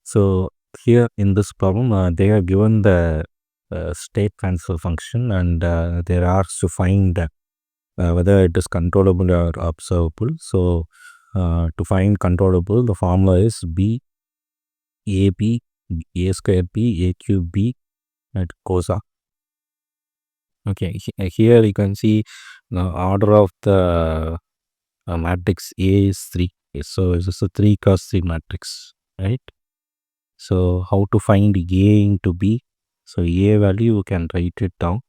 So here in this problem, they are given the state transfer function, and they are asked to find whether it is controllable or observable. So to find controllable, the formula is b a b a square b a cube b at cosa. Okay, here you can see the order of the matrix A is 3. So this is a 3 cross 3 matrix, right? So how to find A into B? So A value you can write it down.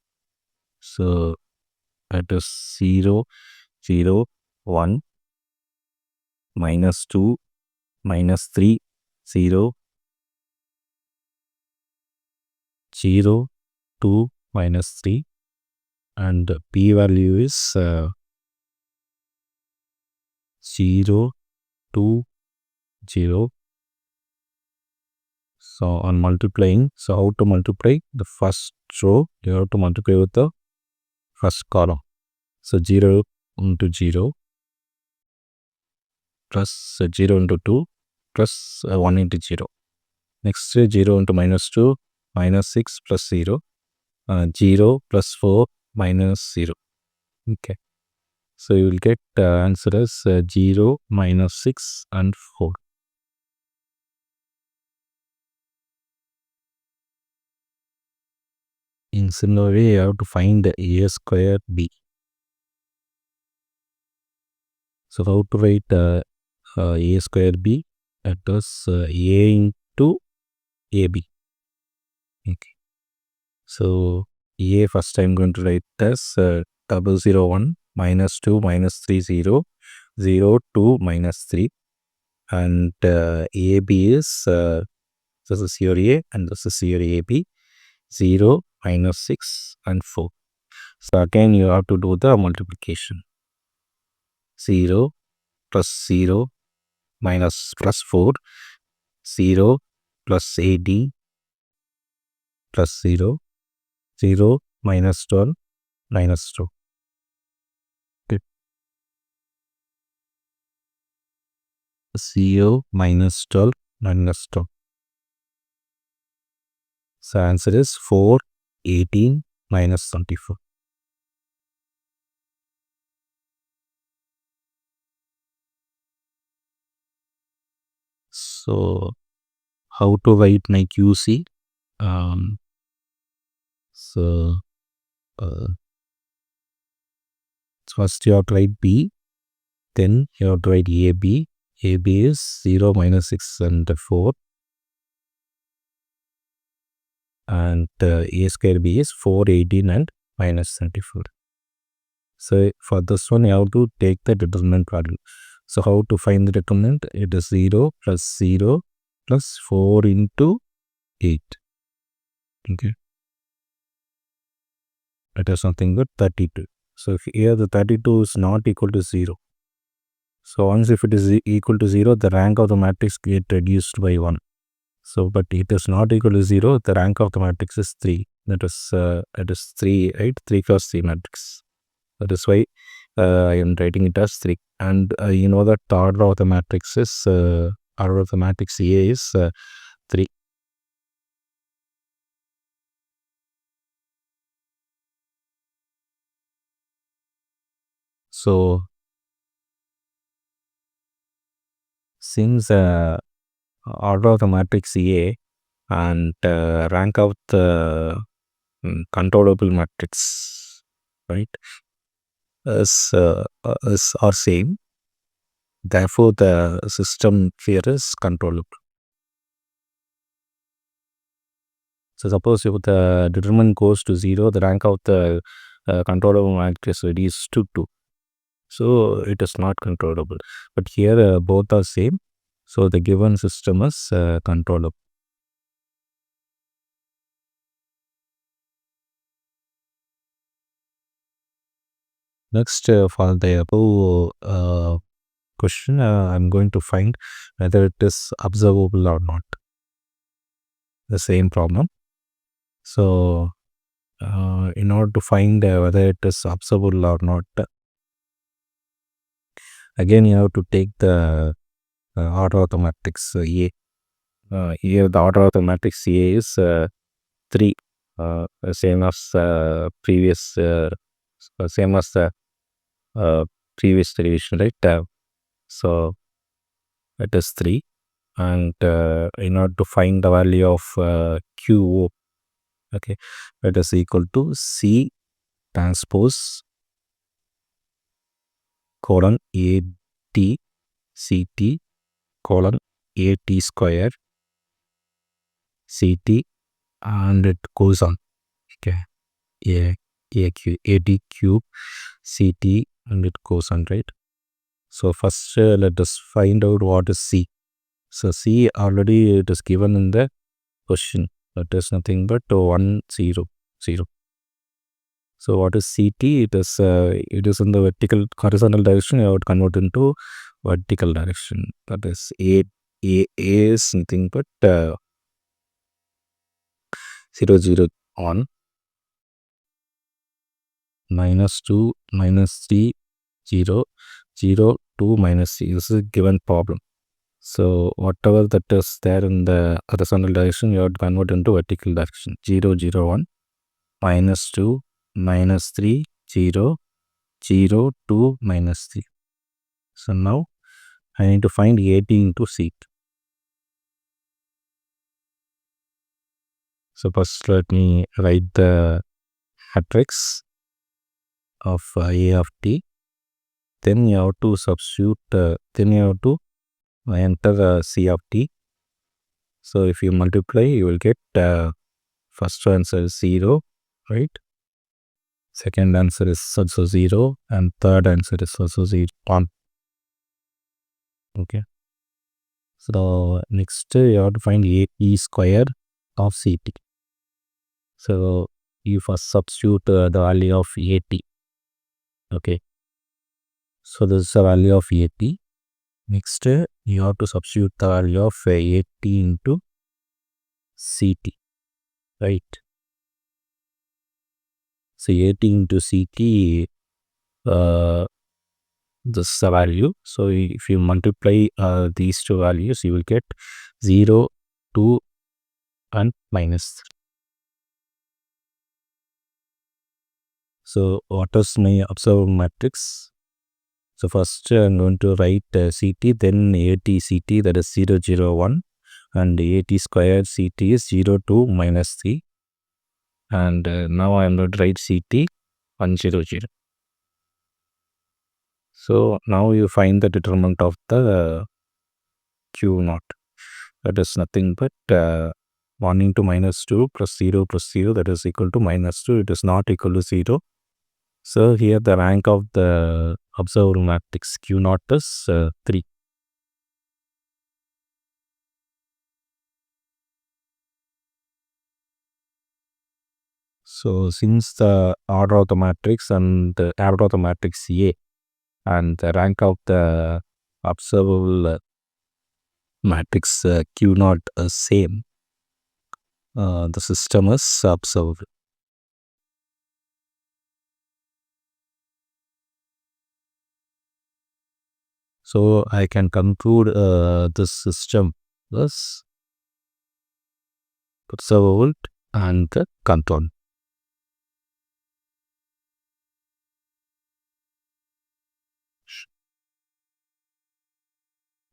So that is 0, 0, 1, minus 2, minus 3, 0, 0, 2, minus 3, and P value is 0, 2, 0. So on multiplying, so how to multiply? The first row you have to multiply with the first column. So 0 into 0 plus 0 into 2 plus 1 into 0. Next 0 into minus 2 minus 6 plus 0, 0 plus 4 minus 0. Okay. So you will get answer as 0, minus 6 and 4. In similar way, you have to find a square b. So how to write a square b? That is a into ab. Okay. So a first I'm going to write as 001 minus 2 minus 3 0 0 2 minus 3, and ab is this is your a and this is your ab, 0 minus 6 and 4. So again you have to do the multiplication. 0 plus 0 minus plus 4, 0 plus 18 plus 0, 0 minus 12 minus 2. Okay. 0 minus 12 minus 2. So answer is 4, 18 minus 24. So how to write my QC? So first you have to write B, then you have to write AB. AB is 0 minus 6 and 4, and A square B is 4, 18 and minus 24. So for this one you have to take the determinant value. So how to find the determinant? It is 0 plus 0 plus 4 into 8. Okay. That is something good, 32. So here the 32 is not equal to 0. So once if it is equal to 0, the rank of the matrix get reduced by 1. So but it is not equal to 0, the rank of the matrix is 3. That is 3, right? 3 cross 3 matrix. That is why I am writing it as 3. And you know that the order of the matrix is order of the matrix A is 3. So since order of the matrix A and rank of the controllable matrix, right, is are same, therefore the system here is controllable. So suppose if the determinant goes to 0, the rank of the controllable matrix reduces to 2. So it is not controllable. But here both are same. So the given system is controllable. Next, for the above question, I'm going to find whether it is observable or not. The same problem. So in order to find whether it is observable or not, again you have to take the order of the matrix A. Here the order of the matrix A is 3, same as previous, same as the uh, previous derivation, right? So it is 3, and in order to find the value of QO, okay, it is equal to C transpose colon AT CT colon AT square CT, and it goes on. Okay, AT cube CT, and it goes on, right? So first let us find out what is C. So C already it is given in the question. That is nothing but 1 0 0. So what is CT? It is in the vertical horizontal direction. You have to convert into vertical direction. That is A is nothing but 0 0 on, -2 -3 0 0 2 -3. This is a given problem. So whatever that is there in the horizontal direction, you have to convert into vertical direction. 0 0 1 -2 -3 0 0 2 -3. So now I need to find AT into CT. So first let me write the matrix of A of t. Then you have to substitute, then you have to enter C of t. So if you multiply, you will get first answer is 0, right? Second answer is also 0, and third answer is also 0, 1. Okay. So next you have to find AT square of CT. So you first substitute the value of AT. Okay. So this is the value of AT. Next you have to substitute the value of AT into CT, right? So AT into CT, this is the value. So if you multiply these two values, you will get 0, 2, and -3. So what is my observable matrix? So first I'm going to write CT, then AT CT, that is 0 0 1, and AT square CT is 0 2 -3, and now I am going to write CT 1 0 0. So now you find the determinant of the Q naught. That is nothing but 1 into -2 plus 0 plus 0, that is equal to -2. It is not equal to 0. So here the rank of the observable matrix Q naught is 3. So since the order of the matrix and the order of the matrix A and the rank of the observable matrix Q naught is same, the system is observable. So I can conclude this system is observable and the control.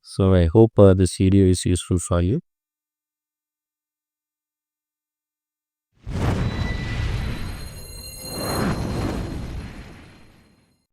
So I hope this video is useful for you.